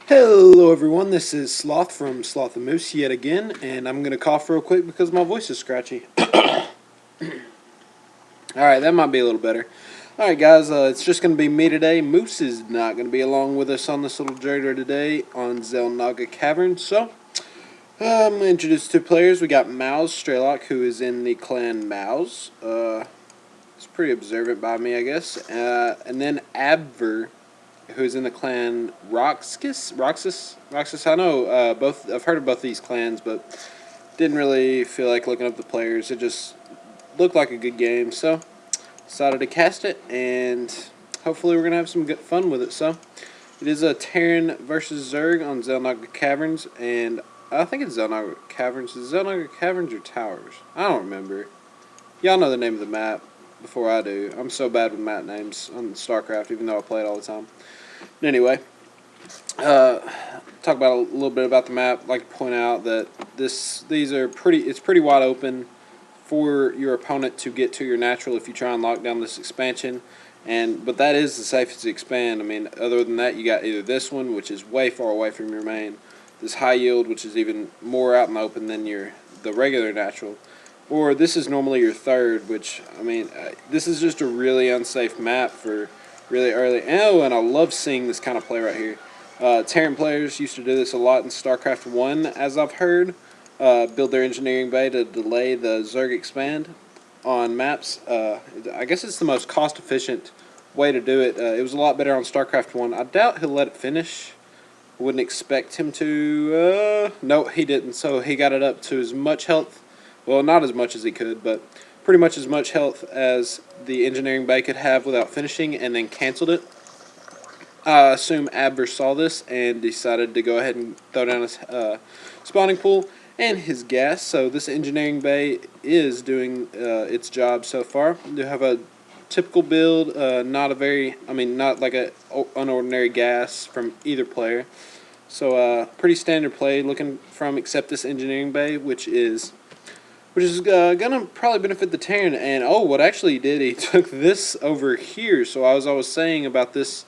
Hello everyone, this is Sloth from Slothnmoose yet again, and I'm going to cough real quick because my voice is scratchy. Alright, that might be a little better. Alright guys, it's just going to be me today. Moose is not going to be along with us on this little journey today on Slothnmoose Cavern, so I'm going to introduce two players. We got Mouse Strelock, who is in the clan Mouse. It's pretty observant by me, I guess. And then Abver, who's in the clan Roxas. I know both. I've heard of both these clans, but didn't really feel like looking up the players. It just looked like a good game, so decided to cast it, and hopefully we're gonna have some good fun with it. So it is a Terran versus Zerg on Slothnmoose Caverns, and I think it's Slothnmoose Caverns. Is it Slothnmoose Caverns or Towers? I don't remember. Y'all know the name of the map before I do. I'm so bad with map names on Starcraft, even though I play it all the time. But anyway, talk about a little bit about the map. I'd like to point out that it's pretty wide open for your opponent to get to your natural if you try and lock down this expansion. But that is the safest expand. I mean, other than that, you got either this one, which is way far away from your main, this high yield, which is even more out in the open than the regular natural, or this is normally your third, which, I mean, this is just a really unsafe map for really early. Oh, and I love seeing this kind of play right here. Terran players used to do this a lot in Starcraft 1, as I've heard. Build their engineering bay to delay the Zerg expand on maps. I guess it's the most cost-efficient way to do it. It was a lot better on Starcraft 1. I doubt he'll let it finish. Wouldn't expect him to. No, he didn't. So he got it up to as much health. Well, not as much as he could, but pretty much as much health as the engineering bay could have without finishing, and then canceled it. I assume Abver saw this and decided to go ahead and throw down his spawning pool and his gas. So this engineering bay is doing its job so far. We do have a typical build, not like a unordinary gas from either player. So pretty standard play looking from, except this engineering bay, which is gonna probably benefit the Terran. And oh, what actually he did, he took this over here. So I was saying about this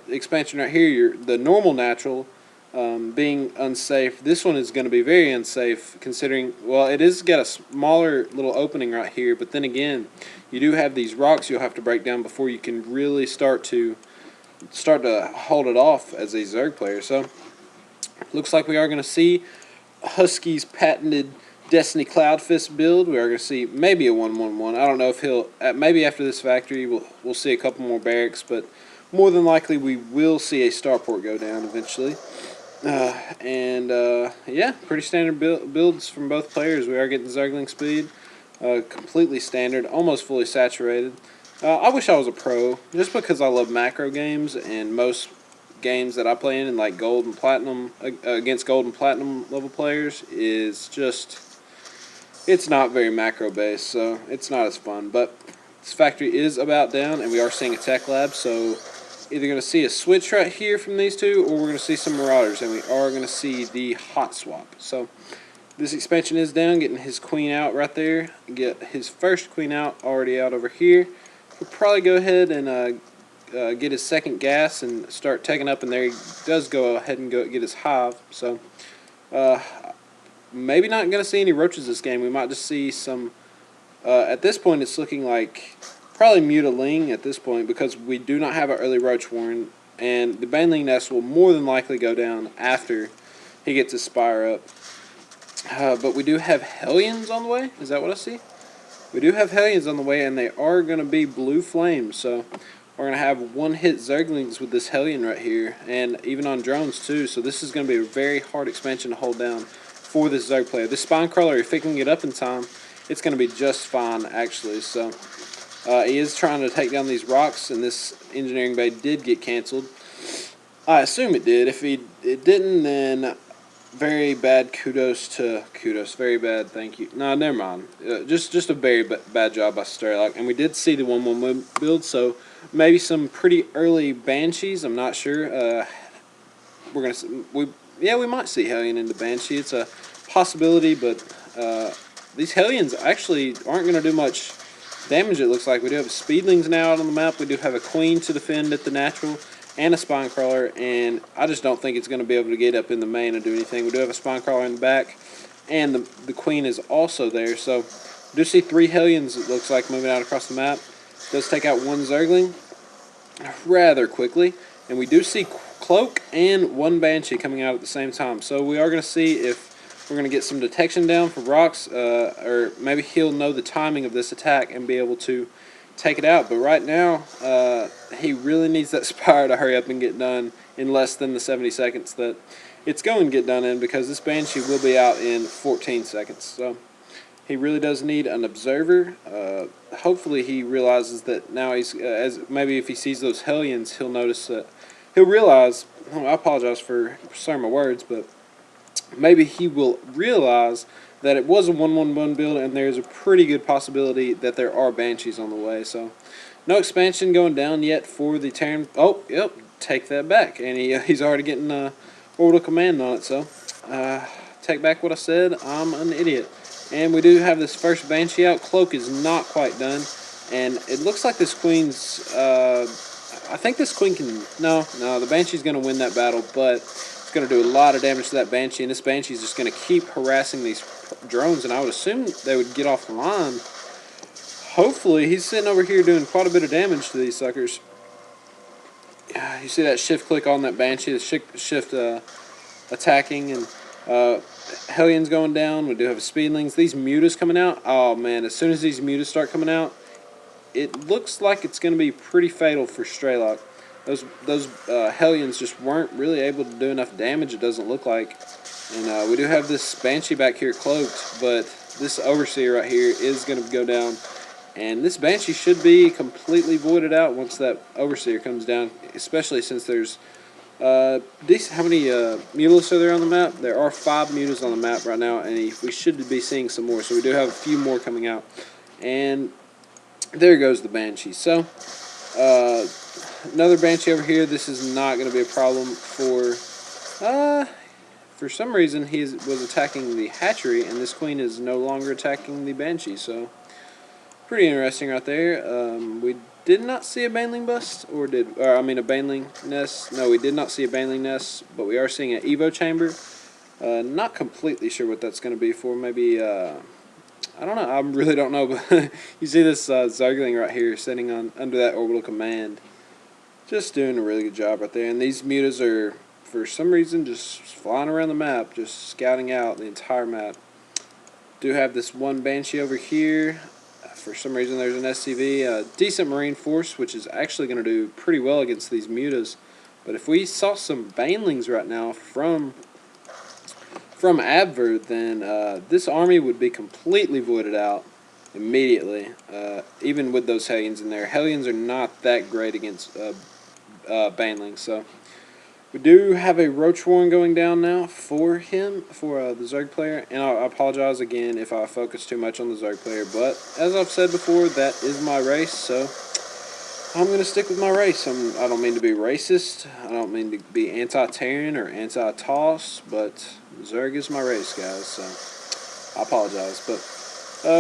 expansion right here, the normal natural being unsafe. This one is going to be very unsafe, considering, well, it is got a smaller little opening right here, but then again, you do have these rocks you'll have to break down before you can really start to hold it off as a Zerg player. So looks like we are going to see Husky's patented Destiny Cloudfist build. We are going to see maybe a 1-1-1. I don't know if he'll, maybe after this factory we'll see a couple more barracks, but more than likely we will see a starport go down eventually. Yeah, pretty standard builds from both players. We are getting Zergling speed, completely standard, almost fully saturated. I wish I was a pro, just because I love macro games, and most games that I play in like gold and platinum, against gold and platinum level players, is just, it's not very macro based, so it's not as fun. But this factory is about down, and we are seeing a tech lab, so either going to see a switch right here from these two, or we're going to see some marauders, and we are going to see the hot swap. So this expansion is down, getting his queen out right there. Get his first queen out, already out over here. He'll probably go ahead and get his second gas and start taking up, and there he does go ahead and get his hive. So maybe not going to see any roaches this game. We might just see some, at this point it's looking like probably mutiling at this point, because we do not have an early roach warren, and the baneling nest will more than likely go down after he gets his spire up. But we do have Hellions on the way. Is that what I see? We do have Hellions on the way, and they are going to be blue flames, so we're going to have one-hit Zerglings with this Hellion right here, and even on drones too. So this is going to be a very hard expansion to hold down for this Zerg player. This spine crawler, if it can get up in time, it's going to be just fine actually. So he is trying to take down these rocks, and this engineering bay did get canceled. I assume it did. If it didn't, then very bad very bad thank you. No, never mind. Just a very bad job by Starlock. And we did see the 1-1 build, so maybe some pretty early Banshees. I'm not sure. We might see Hellion into Banshee. It's a possibility, but these Hellions actually aren't going to do much damage, it looks like. We do have Speedlings now out on the map. We do have a Queen to defend at the natural, and a spine crawler, and I just don't think it's going to be able to get up in the main and do anything. We do have a spine crawler in the back, and the queen is also there. So we do see 3 Hellions, it looks like, moving out across the map. It does take out 1 Zergling rather quickly, and we do see Cloak and 1 Banshee coming out at the same time. So we are going to see if we're going to get some detection down for rocks, or maybe he'll know the timing of this attack and be able to take it out. But right now, he really needs that Spire to hurry up and get done in less than the 70 seconds that it's going to get done in, because this Banshee will be out in 14 seconds. So he really does need an observer. Hopefully he realizes that now he's, maybe if he sees those Hellions, he'll notice that, he'll realize, I apologize for saying my words, but maybe he will realize that it was a 1-1-1 build, and there's a pretty good possibility that there are Banshees on the way. So no expansion going down yet for the Terran. Oh, yep, take that back. And he's already getting orbital command on it. So take back what I said. I'm an idiot. And we do have this first Banshee out. Cloak is not quite done. And it looks like this Queen's... I think this Queen can... No, the Banshee's going to win that battle, but it's going to do a lot of damage to that Banshee, and this Banshee's just going to keep harassing these drones, and I would assume they would get off the line. Hopefully, he's sitting over here doing quite a bit of damage to these suckers. You see that shift click on that Banshee, the shift attacking, and Hellions going down. We do have Speedlings. These Mutas coming out. Oh man, as soon as these Mutas start coming out, it looks like it's going to be pretty fatal for Strelock. Those Hellions just weren't really able to do enough damage, it doesn't look like. And we do have this Banshee back here cloaked, but this Overseer right here is going to go down. And this Banshee should be completely voided out once that Overseer comes down, especially since there's... how many Mutas are there on the map? There are 5 Mutas on the map right now, and we should be seeing some more. So we do have a few more coming out. And there goes the Banshee. So, another Banshee over here. This is not going to be a problem for some reason he was attacking the hatchery, and this Queen is no longer attacking the Banshee. So, pretty interesting right there. We did not see a Baneling bust, or a Baneling nest. No, we did not see a Baneling nest, but we are seeing an Evo chamber. Not completely sure what that's going to be for. Maybe, I don't know. I really don't know, but you see this Zergling right here sitting under that orbital command. Just doing a really good job right there. And these Mutas are, for some reason, just flying around the map, just scouting out the entire map. Do have this 1 Banshee over here. For some reason, there's an SCV, a decent Marine force, which is actually going to do pretty well against these Mutas. But if we saw some Banelings right now from Abver, then this army would be completely voided out immediately, even with those Hellions in there. Hellions are not that great against Banelings, so we do have a Roach Warren going down now for him, for the Zerg player, and I apologize again if I focus too much on the Zerg player, but as I've said before, that is my race, so I'm going to stick with my race. I don't mean to be racist, I don't mean to be anti-Terran or anti-Toss, but Zerg is my race, guys, so I apologize. But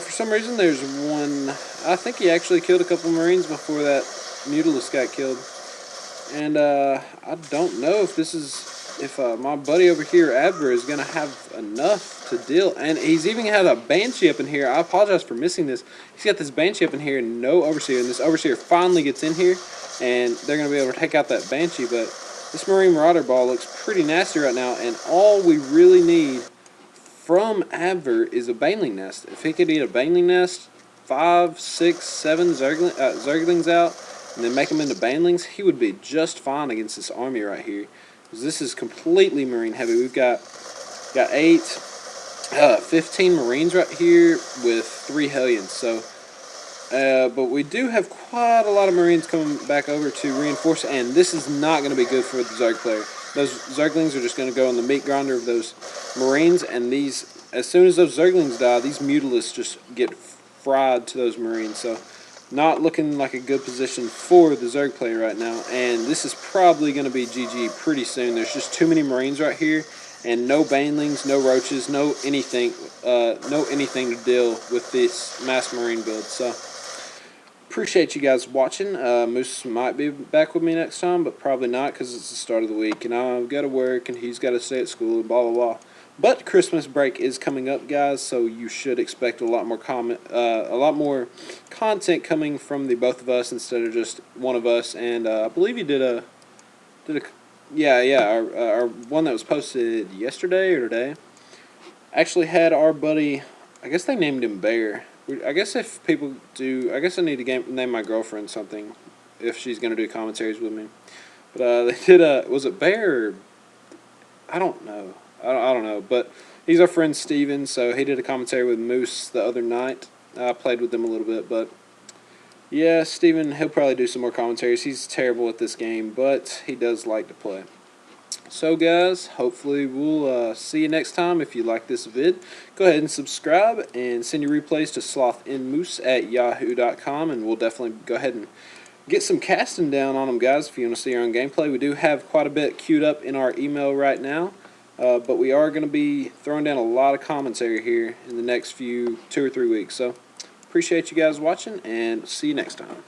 for some reason there's one, I think he actually killed a couple Marines before that Mutalist got killed. And I don't know if my buddy over here, Abver, is going to have enough to deal. And he's even had a Banshee up in here. I apologize for missing this. He's got this Banshee up in here and no Overseer. And this Overseer finally gets in here, and they're going to be able to take out that Banshee. But this Marine Marauder ball looks pretty nasty right now. And all we really need from Abver is a Baneling nest. If he could eat a Baneling nest, 5, 6, 7 Zerglings out, and then make them into Banelings, he would be just fine against this army right here. Because this is completely Marine heavy. We've got 15 Marines right here with 3 Hellions. So, but we do have quite a lot of Marines coming back over to reinforce, and this is not going to be good for the Zerg player. Those Zerglings are just going to go in the meat grinder of those Marines, and these, as soon as those Zerglings die, these Mutalists just get fried to those Marines. So, not looking like a good position for the Zerg player right now, and this is probably going to be GG pretty soon. There's just too many Marines right here, and no Banelings, no Roaches, no anything to deal with this mass Marine build. So appreciate you guys watching. Moose might be back with me next time, but probably not because it's the start of the week and I've got to work and he's got to stay at school and blah blah blah. But Christmas break is coming up, guys, so you should expect a lot more content coming from the both of us instead of just one of us. And I believe he did a our one that was posted yesterday or today actually had our buddy. I guess they named him Bear. I guess if people do, I guess I need to name my girlfriend something if she's going to do commentaries with me. But they did was it Bear? Or, I don't know. I don't know. But he's our friend Steven, so he did a commentary with Moose the other night. I played with them a little bit, but yeah, Steven, he'll probably do some more commentaries. He's terrible at this game, but he does like to play. So guys, hopefully we'll see you next time. If you like this vid, go ahead and subscribe and send your replays to slothnmoose@yahoo.com, and we'll definitely go ahead and get some casting down on them, guys. If you want to see our own gameplay, we do have quite a bit queued up in our email right now, but we are going to be throwing down a lot of commentary here in the next 2 or 3 weeks. So appreciate you guys watching, and see you next time.